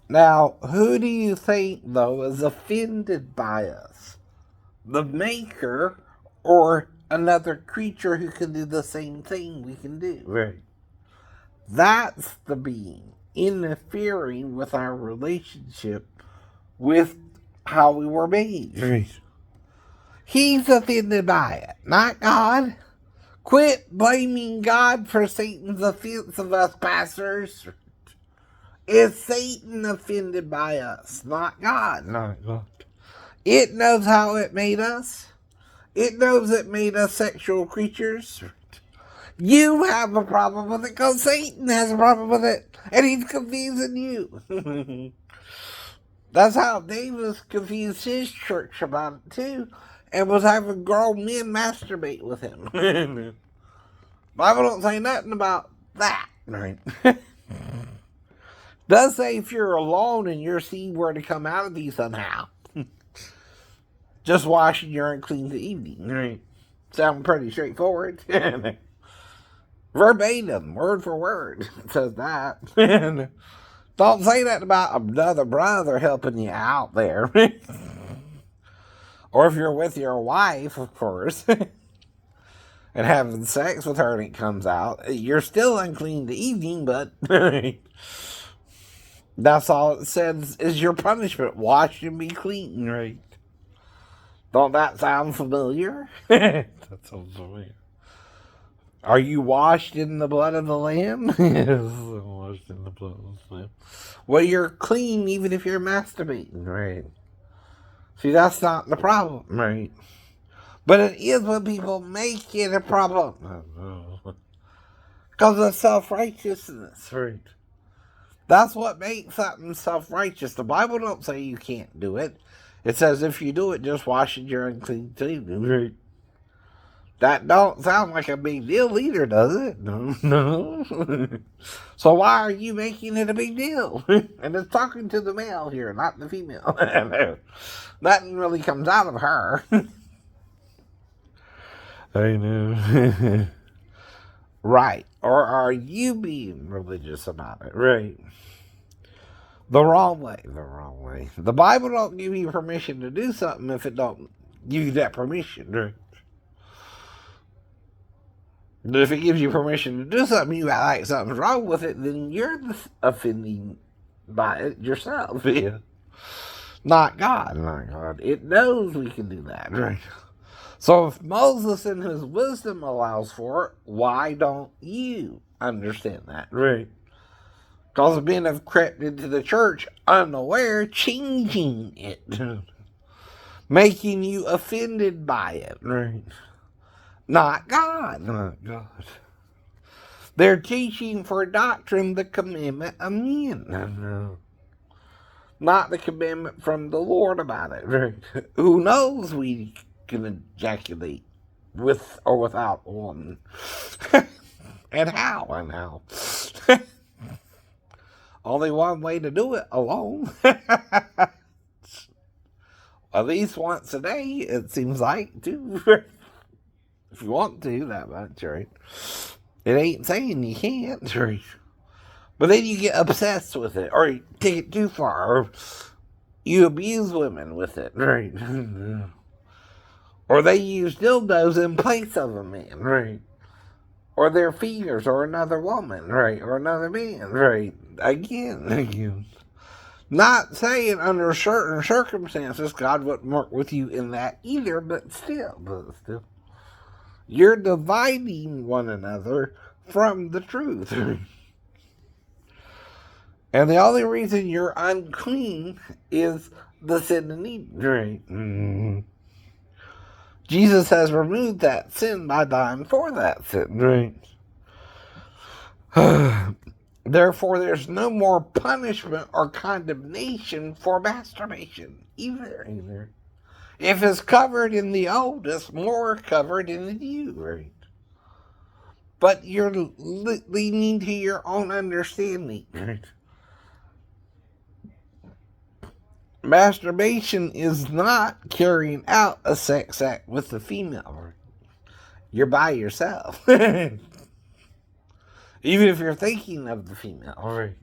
Now, who do you think, though, is offended by us? The Maker or another creature who can do the same thing we can do? Right. That's the being interfering with our relationship with how we were made. Right. He's offended by it, not God. Quit blaming God for Satan's offense of us, pastors. Is Satan offended by us, not God? Not God. It knows how it made us. It knows it made us sexual creatures. You have a problem with it because Satan has a problem with it. And he's confusing you. That's how Davis confused his church about it too. And was having grown men masturbate with him. Bible don't say nothing about that. Right. Does say if you're alone and your seed were to come out of thee somehow, just washing your unclean the evening. Right. Sound pretty straightforward. Verbatim, word for word, it says that. Don't say that about another brother helping you out there. Or if you're with your wife, of course, and having sex with her and it comes out, you're still unclean the evening, but that's all it says is your punishment. Wash and be clean, right? Don't that sound familiar? That sounds familiar. Are you washed in the blood of the Lamb? Yes, I'm washed in the blood of the Lamb. Well, you're clean even if you're masturbating, right? See, that's not the problem, right? But it is when people make it a problem. Because of self-righteousness. Right. That's what makes something self-righteous. The Bible don't say you can't do it. It says if you do it, just wash it your unclean clean. Right. That don't sound like a big deal either, does it? No. So why are you making it a big deal? And it's talking to the male here, not the female. Nothing really comes out of her. I know. Right. Or are you being religious about it? Right. The wrong way. The wrong way. The Bible don't give you permission to do something if it don't give you that permission. Right. But if it gives you permission to do something, you act like something's wrong with it, then you're offending by it yourself. Yeah. Not God. Not God. It knows we can do that. Right. So if Moses in his wisdom allows for it, why don't you understand that? Right. Because men have crept into the church unaware, changing it. Making you offended by it. Right. Not God. Not God. They're teaching for doctrine the commandment of men. No. Not the commandment from the Lord about it. Right. Who knows we can ejaculate with or without a woman? And how? And how? Only one way to do it, alone. At least once a day, it seems like, too. If you want to, that much, right? It ain't saying you can't, right? But then you get obsessed with it, or you take it too far, or you abuse women with it, right? Or they use dildos in place of a man, right? Or their fingers, or another woman, right? Or another man, right? Again. Not saying under certain circumstances God wouldn't work with you in that either, but still. You're dividing one another from the truth. And the only reason you're unclean is the sin in Eden. Right. Mm-hmm. Jesus has removed that sin by dying for that sin. Right. Therefore, there's no more punishment or condemnation for masturbation either. If it's covered in the old, it's more covered in the new. Right. But you're leaning to your own understanding. Right. Masturbation is not carrying out a sex act with the female. You're by yourself. Even if you're thinking of the female. Right.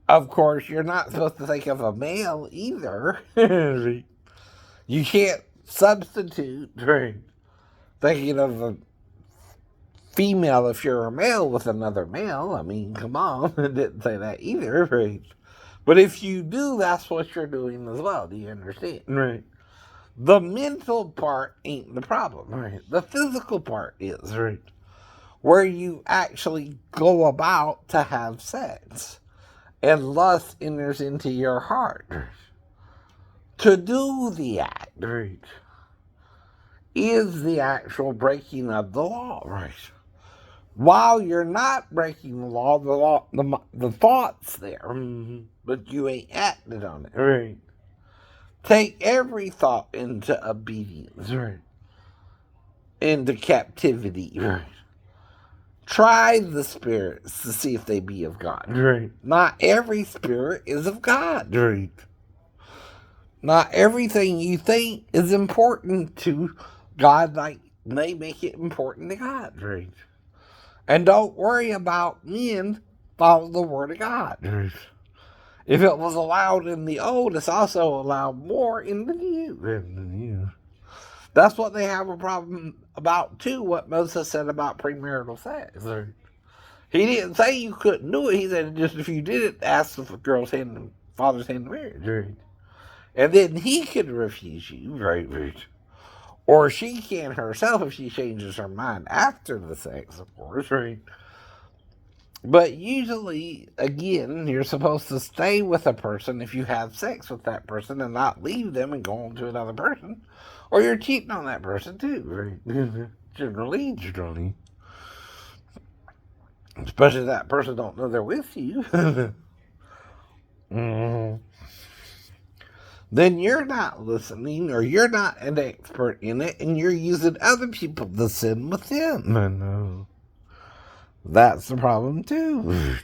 Of course, you're not supposed to think of a male either. Right. You can't substitute Right. thinking of a female if you're a male with another male. I mean, come on. I didn't say that either. Right. But if you do, that's what you're doing as well. Do you understand? Right. The mental part ain't the problem. Right. The physical part is. Right. Where you actually go about to have sex. And lust enters into your heart. To do the act Right. is the actual breaking of the law. Right. While you're not breaking the law, the thought's there, Mm-hmm. but you ain't acted on it. Right. Take every thought into obedience, Right. into captivity. Right. Try the spirits to see if they be of God. Right. Not every spirit is of God. Right. Not everything you think is important to God, like they make it important to God. Right. And don't worry about men. Follow the word of God. Right. If it was allowed in the old, it's also allowed more in the new. Yeah. That's what they have a problem about too, what Moses said about premarital sex. Right. He didn't say you couldn't do it. He said just if you did it, ask the girl's hand and father's hand in marriage. Right. And then he could refuse you. Right. Right. Or she can herself if she changes her mind after the sex, of course. Right. But usually, again, you're supposed to stay with a person if you have sex with that person and not leave them and go on to another person. Or you're cheating on that person too. Right. Generally. Johnny. Especially if that person don't know they're with you. Mm-hmm. Then you're not listening or you're not an expert in it and you're using other people to sin with them. I know. That's the problem too.